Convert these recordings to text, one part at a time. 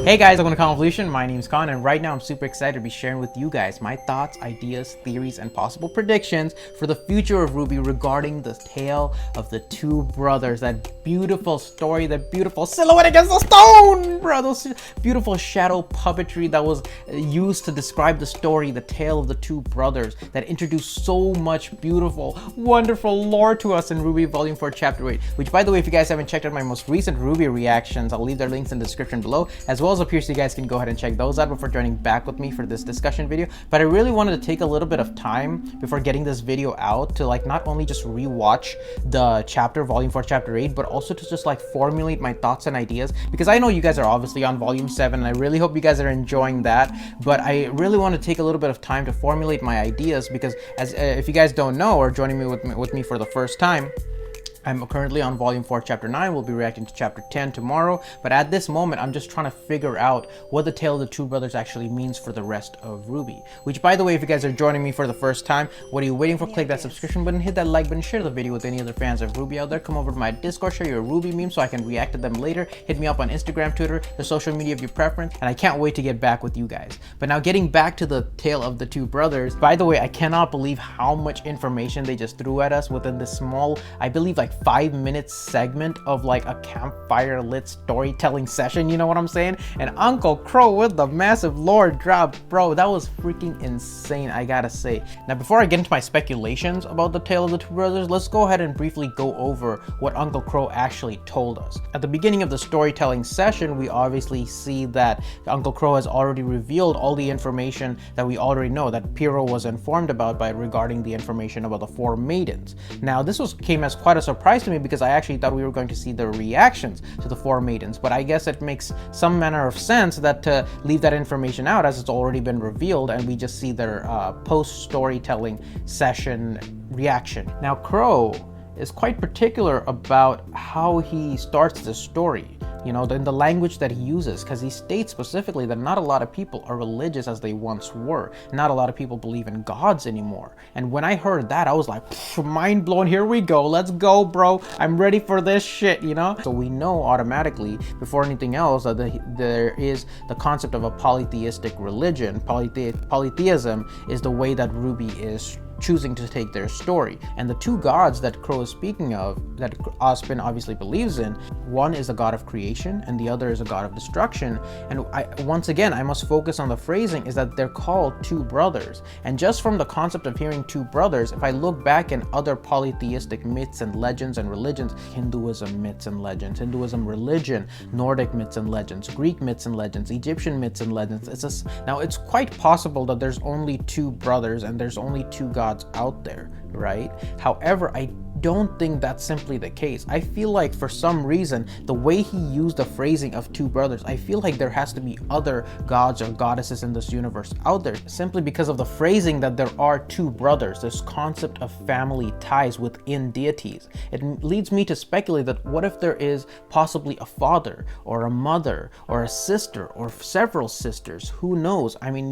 Hey guys, welcome to Convolution. My name is Khan, and right now I'm super excited to be sharing with you guys my thoughts, ideas, theories, and possible predictions for the future of RWBY regarding the tale of the two brothers. That beautiful story, that beautiful silhouette against the stone, bro. Those beautiful shadow puppetry that was used to describe the story, the tale of the two brothers, that introduced so much beautiful, wonderful lore to us in RWBY Volume 4, Chapter 8. Which, by the way, if you guys haven't checked out my most recent RWBY reactions, I'll leave their links in the description below, as well as up here, so you guys can go ahead and check those out before joining back with me for this discussion video. But I really wanted to take a little bit of time before getting this video out to not only just rewatch the Volume 4, Chapter 8, but also to just formulate my thoughts and ideas, because I know you guys are obviously on Volume 7, and I really hope you guys are enjoying that. But I really want to take a little bit of time to formulate my ideas, because if you guys don't know, or joining me with me for the first time, I'm currently on Volume 4, Chapter 9. We'll be reacting to Chapter 10 tomorrow. But at this moment, I'm just trying to figure out what the tale of the two brothers actually means for the rest of RWBY. Which, by the way, if you guys are joining me for the first time, what are you waiting for? Click that subscription button, hit that like button, share the video with any other fans of RWBY out there. Come over to my Discord, share your RWBY memes so I can react to them later. Hit me up on Instagram, Twitter, the social media of your preference. And I can't wait to get back with you guys. But now, getting back to the tale of the two brothers, by the way, I cannot believe how much information they just threw at us within this small, I believe 5-minute segment of a campfire lit storytelling session, you know what I'm saying? And Uncle Qrow with the massive lore drop, bro, that was freaking insane, I gotta say. Now, before I get into my speculations about the tale of the two brothers, let's go ahead and briefly go over what Uncle Qrow actually told us. At the beginning of the storytelling session, we obviously see that Uncle Qrow has already revealed all the information that we already know, that Pyro was informed about regarding the information about the four maidens. Now, this came as quite a surprise to me, because I actually thought we were going to see the reactions to the four maidens, but I guess it makes some manner of sense that to leave that information out, as it's already been revealed, and we just see their post-storytelling session reaction. Now, Qrow is quite particular about how he starts the story, in the language that he uses, because he states specifically that not a lot of people are religious as they once were. Not a lot of people believe in gods anymore. And when I heard that, I was like, mind blown, here we go, let's go, bro, I'm ready for this shit, So we know automatically, before anything else, that there is the concept of a polytheistic religion. Polytheism is the way that RWBY is choosing to take their story. And the two gods that Qrow is speaking of, that Ozpin obviously believes in, one is a god of creation and the other is a god of destruction. And once again, I must focus on the phrasing, is that they're called two brothers. And just from the concept of hearing two brothers, if I look back in other polytheistic myths and legends and religions, Hinduism myths and legends, Hinduism religion, Nordic myths and legends, Greek myths and legends, Egyptian myths and legends, now it's quite possible that there's only two brothers and there's only two gods out there, right? However, I don't think that's simply the case. I feel like for some reason, the way he used the phrasing of two brothers, I feel like there has to be other gods or goddesses in this universe out there, simply because of the phrasing that there are two brothers, this concept of family ties within deities. It leads me to speculate that what if there is possibly a father or a mother or a sister or several sisters? Who knows? I mean,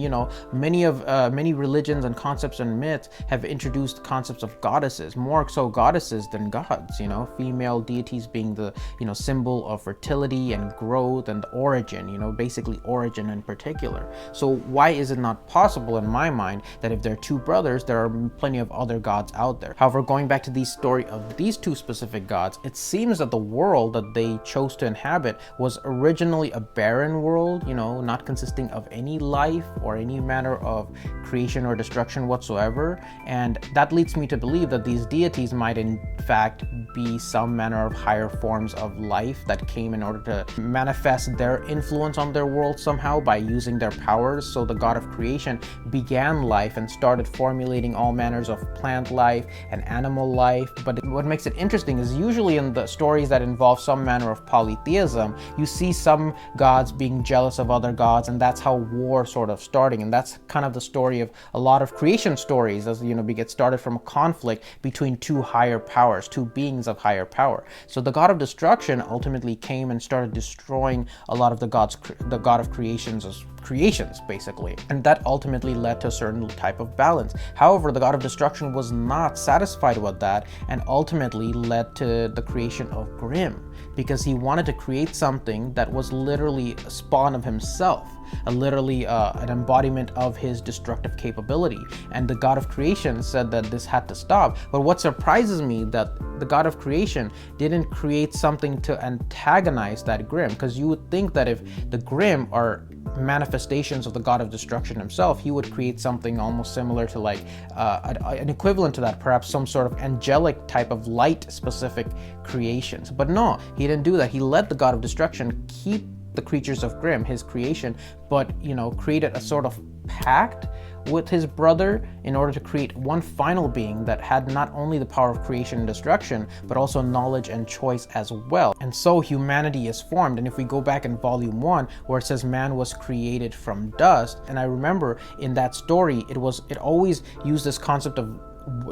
many religions and concepts and myths have introduced concepts of goddesses, more so goddesses than gods, female deities being the symbol of fertility and growth and origin, basically origin in particular. So why is it not possible in my mind that if there are two brothers, there are plenty of other gods out there? However, going back to the story of these two specific gods, it seems that the world that they chose to inhabit was originally a barren world, not consisting of any life or any manner of creation or destruction whatsoever. And that leads me to believe that these deities might in fact be some manner of higher forms of life that came in order to manifest their influence on their world somehow by using their powers. So the god of creation began life and started formulating all manners of plant life and animal life. But what makes it interesting is usually in the stories that involve some manner of polytheism, you see some gods being jealous of other gods, and that's how war sort of starting. And that's kind of the story of a lot of creation stories, as we get started from a conflict between two higher powers, two beings of higher power. So the god of destruction ultimately came and started destroying a lot of the god of creation's creations, basically. And that ultimately led to a certain type of balance. However, the god of destruction was not satisfied with that and ultimately led to the creation of Grimm, because he wanted to create something that was literally a spawn of himself, literally an embodiment of his destructive capability. And the god of creation said that this had to stop. But what surprises me that the god of creation didn't create something to antagonize that Grimm, because you would think that if the Grimm are manifestations of the god of destruction himself, he would create something almost similar to like an equivalent to that, perhaps some sort of angelic type of light specific creations. But no, he didn't do that. He let the god of destruction keep the creatures of Grimm, his creation, but created a sort of pact with his brother in order to create one final being that had not only the power of creation and destruction, but also knowledge and choice as well. And so humanity is formed. And if we go back in volume 1, where it says man was created from dust, and I remember in that story it always used this concept of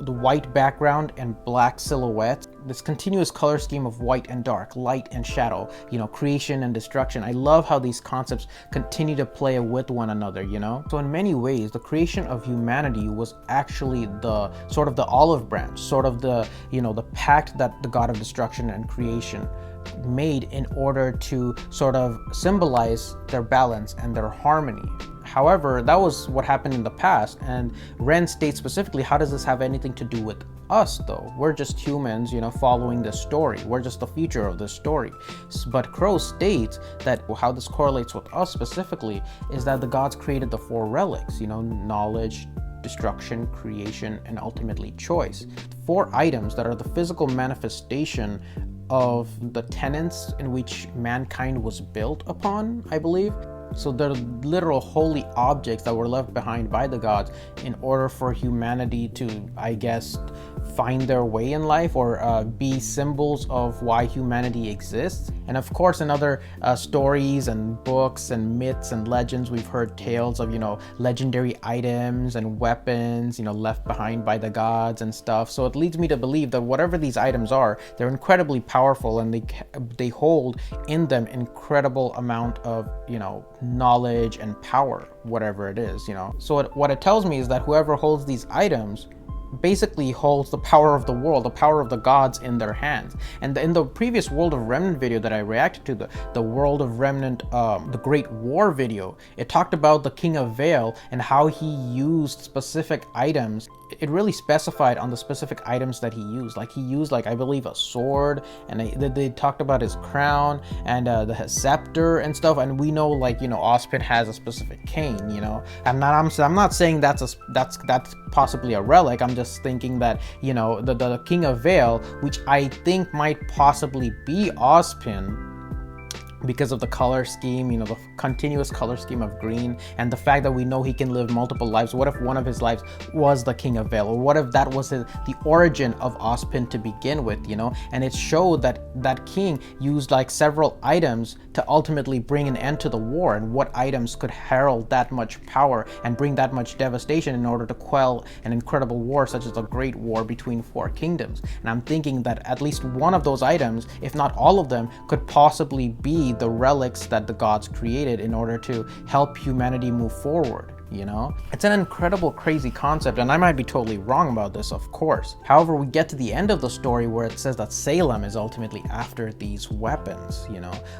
the white background and black silhouettes, this continuous color scheme of white and dark, light and shadow, creation and destruction. I love how these concepts continue to play with one another, So in many ways, the creation of humanity was actually the sort of the olive branch, sort of the pact that the god of destruction and creation made in order to sort of symbolize their balance and their harmony. However, that was what happened in the past, and Ren states specifically, how does this have anything to do with us though? We're just humans, following this story. We're just the future of this story. But Crow states that how this correlates with us specifically is that the gods created the 4 relics, knowledge, destruction, creation, and ultimately choice. 4 items that are the physical manifestation of the tenets in which mankind was built upon, I believe. So they're literal holy objects that were left behind by the gods in order for humanity to, I guess, find their way in life, or be symbols of why humanity exists. And of course, in other stories and books and myths and legends, we've heard tales of, legendary items and weapons, left behind by the gods and stuff. So it leads me to believe that whatever these items are, they're incredibly powerful, and they hold in them incredible amount of, knowledge and power, whatever it is, So what it tells me is that whoever holds these items basically holds the power of the world, the power of the gods in their hands. And in the previous World of Remnant video that I reacted to, the World of Remnant, the Great War video, it talked about the King of Vale and how he used specific items. It really specified on the specific items that he used. Like he used, I believe, a sword, and they talked about his crown and the scepter and stuff. And we know, Ozpin has a specific cane. I'm not saying that's possibly a relic. I'm just thinking that the King of Vale, which I think might possibly be Ozpin, because of the color scheme, the continuous color scheme of green, and the fact that we know he can live multiple lives. What if one of his lives was the King of Vale? Or what if that was the origin of Ozpin to begin with, And it showed that that king used several items to ultimately bring an end to the war, and what items could herald that much power and bring that much devastation in order to quell an incredible war such as the Great War between 4 kingdoms. And I'm thinking that at least one of those items, if not all of them, could possibly be the relics that the gods created in order to help humanity move forward. It's an incredible, crazy concept, and I might be totally wrong about this, of course. However, we get to the end of the story where it says that Salem is ultimately after these weapons,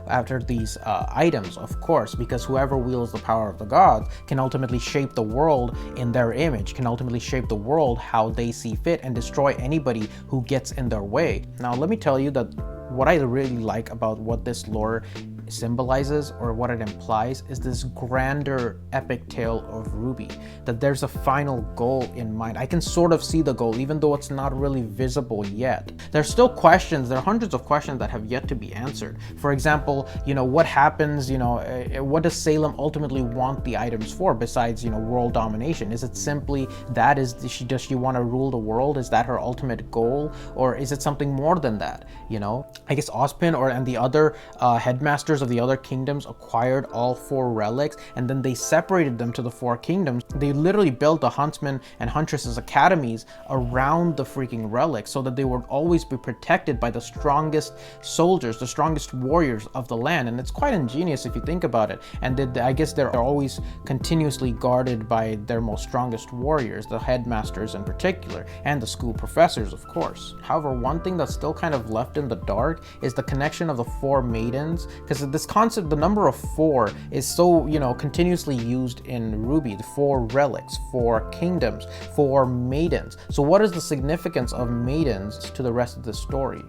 after these items, of course, because whoever wields the power of the gods can ultimately shape the world in their image, can ultimately shape the world how they see fit, and destroy anybody who gets in their way. Now, let me tell you that what I really like about what this lore symbolizes, or what it implies, is this grander epic tale of Ruby, that there's a final goal in mind. I can sort of see the goal, even though it's not really visible yet. There's still questions, there are hundreds of questions that have yet to be answered. For example, what happens, what does Salem ultimately want the items for besides, world domination? Is it simply that? Does she want to rule the world? Is that her ultimate goal? Or is it something more than that? I guess Ozpin and the other headmasters rulers of the other kingdoms acquired all 4 relics, and then they separated them to the 4 kingdoms. They literally built the huntsmen and huntresses academies around the freaking relics so that they would always be protected by the strongest soldiers, the strongest warriors of the land. And it's quite ingenious if you think about it. And I guess they're always continuously guarded by their most strongest warriors, the headmasters in particular, and the school professors, of course. However, one thing that's still kind of left in the dark is the connection of the 4 maidens, because this concept, the number of 4, is so, continuously used in RWBY. The 4 relics, 4 kingdoms, 4 maidens. So what is the significance of maidens to the rest of the story?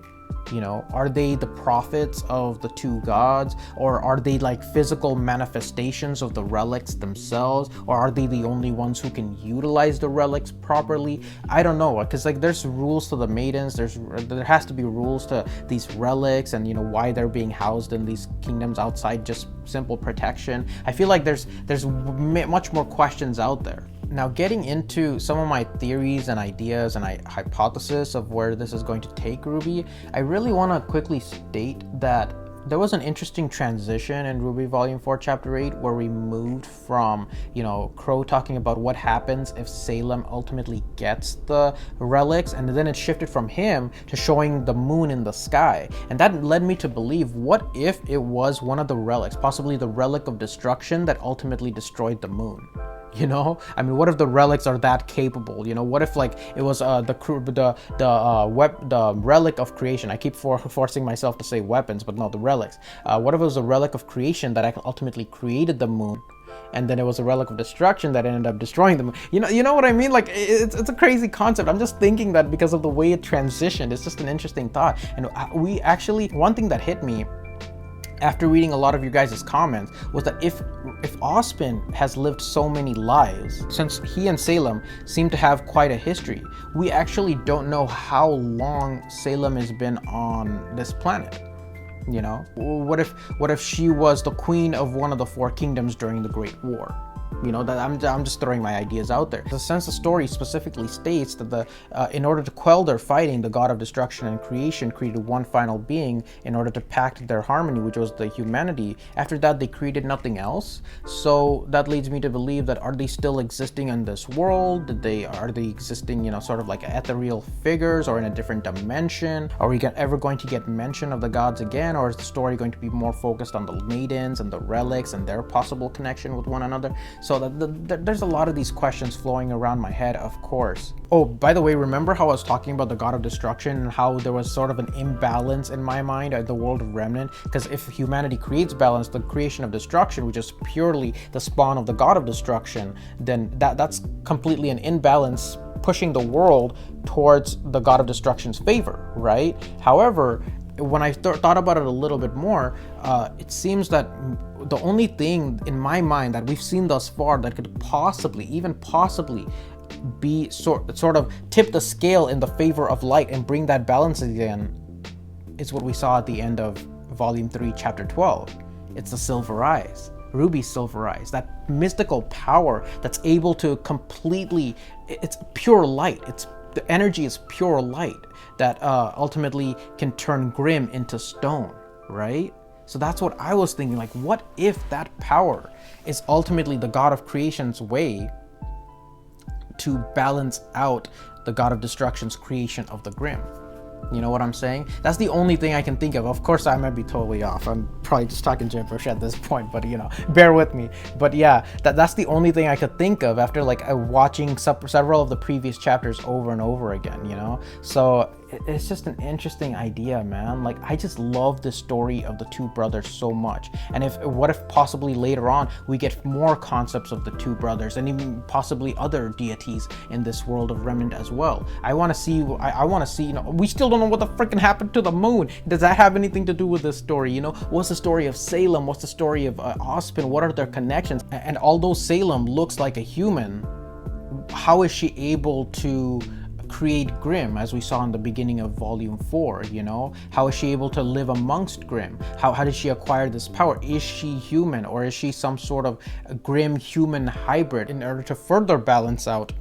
Are they the prophets of the 2 gods, or are they like physical manifestations of the relics themselves, or are they the only ones who can utilize the relics properly? I don't know, because like there's rules to the maidens, there has to be rules to these relics, and why they're being housed in these kingdoms outside just simple protection. I feel like there's much more questions out there. Now, getting into some of my theories and ideas and hypothesis of where this is going to take RWBY, I really want to quickly state that there was an interesting transition in RWBY Volume 4, Chapter 8, where we moved from, Qrow talking about what happens if Salem ultimately gets the relics, and then it shifted from him to showing the moon in the sky. And that led me to believe, what if it was one of the relics, possibly the relic of destruction that ultimately destroyed the moon? What if the relics are that capable? What if like it was the relic of creation? I keep forcing myself to say weapons, but no, the relics. What if it was a relic of creation that ultimately created the moon, and then it was a relic of destruction that ended up destroying the moon? You know what I mean? Like it's a crazy concept. I'm just thinking that because of the way it transitioned, it's just an interesting thought. And one thing that hit me after reading a lot of you guys' comments was that if Ozpin has lived so many lives, since he and Salem seem to have quite a history, we actually don't know how long Salem has been on this planet. What if she was the queen of one of the 4 kingdoms during the Great War? That I'm just throwing my ideas out there. Since the story specifically states that in order to quell their fighting, the god of destruction and creation created one final being in order to pact their harmony, which was the humanity. After that, they created nothing else. So that leads me to believe that, are they still existing in this world? Are they existing, sort of like ethereal figures, or in a different dimension? Are we ever going to get mention of the gods again, or is the story going to be more focused on the maidens and the relics and their possible connection with one another? So there's a lot of these questions flowing around my head, of course. Oh, by the way, remember how I was talking about the god of destruction and how there was sort of an imbalance in my mind at the world of Remnant? Because if humanity creates balance, the creation of destruction, which is purely the spawn of the god of destruction, then that's completely an imbalance, pushing the world towards the god of destruction's favor, right? However, when I thought about it a little bit more, it seems that the only thing in my mind that we've seen thus far that could possibly be sort of tip the scale in the favor of light and bring that balance again is what we saw at the end of Volume 3, Chapter 12. It's the Silver Eyes. RWBY's Silver Eyes, that mystical power that's able to it's pure light. The energy is pure light that ultimately can turn Grimm into stone, right? So that's what I was thinking, like, what if that power is ultimately the god of creation's way to balance out the god of destruction's creation of the Grimm? You know what I'm saying? That's the only thing I can think of. Of course, I might be totally off. I'm probably just talking gibberish at this point, but bear with me. But yeah, that's the only thing I could think of after like watching several of the previous chapters over and over again, So it's just an interesting idea, man. Like, I just love the story of the 2 brothers so much. And what if possibly later on we get more concepts of the 2 brothers and even possibly other deities in this world of Remnant as well? I want to see, we still don't know what the freaking happened to the moon. Does that have anything to do with this story? What's the story of Salem? What's the story of Ozpin? What are their connections? And although Salem looks like a human, how is she able to create Grimm, as we saw in the beginning of Volume 4, How is she able to live amongst Grimm? How did she acquire this power? Is she human, or is she some sort of Grimm human hybrid in order to further balance out,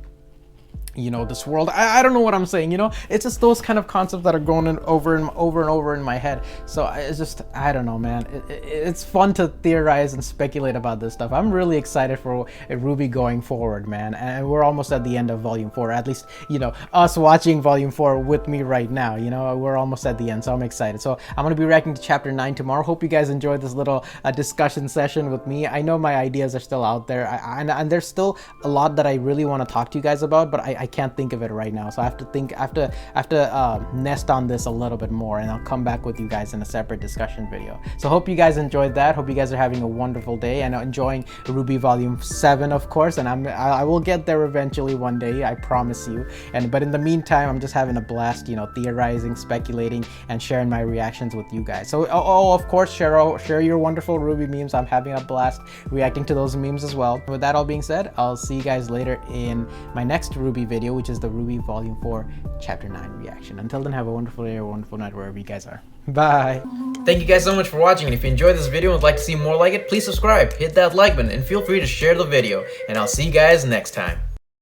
you know, this world. I don't know what I'm saying, you know. It's just those kind of concepts that are going over and over in my head. So it's just, I don't know, man. It's fun to theorize and speculate about this stuff. I'm really excited for RWBY going forward, man. And we're almost at the end of Volume 4. At least, you know, us watching Volume 4 with me right now, you know, we're almost at the end. So I'm excited. So I'm going to be reacting to Chapter 9 tomorrow. Hope you guys enjoyed this little discussion session with me. I know my ideas are still out there. And there's still a lot that I really want to talk to you guys about, but I can't think of it right now. So I have to nest on this a little bit more, and I'll come back with you guys in a separate discussion video. So hope you guys enjoyed that. Hope you guys are having a wonderful day and enjoying RWBY Volume 7, of course. And I will get there eventually one day, I promise you. But in the meantime, I'm just having a blast, you know, theorizing, speculating, and sharing my reactions with you guys. So of course, share your wonderful RWBY memes. I'm having a blast reacting to those memes as well. With that all being said, I'll see you guys later in my next RWBY video, which is the RWBY Volume 4 Chapter 9 reaction. Until then, have a wonderful day or a wonderful night wherever you guys are. Bye. Thank you guys so much for watching, and if you enjoyed this video and would like to see more like it, please subscribe, hit that like button, and feel free to share the video. And I'll see you guys next time.